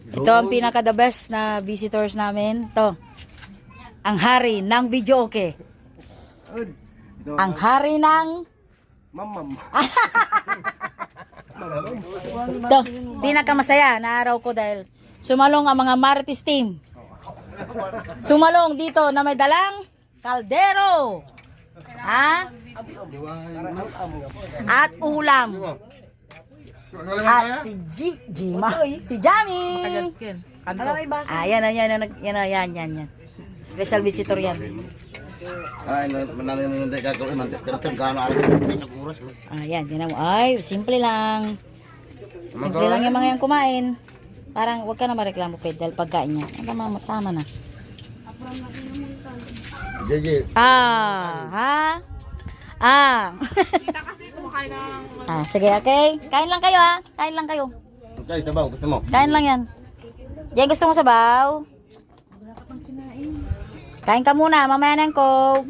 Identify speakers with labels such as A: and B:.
A: Ito ang pinaka the best na visitors namin. Ito. Ang hari ng video okay. Ang hari ng
B: Mamam.
A: ito, pinakamasaya na araw ko dahil sumalong ang mga Marites team. Sumalong dito na may dalang kaldero. Ha? At ulam. At si Jima. Si Jami. Yan. Special visitor yan.
B: Ay, mananong hindi gagawin man. Tinatin gaano alam sa oras.
A: Yan mo. Ay, simple lang. Simple lang yung mga yung kumain. Parang wag ka na mareklamo dahil pagkain niya. Tama na.
B: JJ.
A: Ha? Sige, okay. Kain lang kayo ha. Kain lang kayo.
B: Okay, sabaw. Gusto mo?
A: Kain lang yan. Diyan gusto mo sabaw? Kain ka muna. Mamaya na yung coke.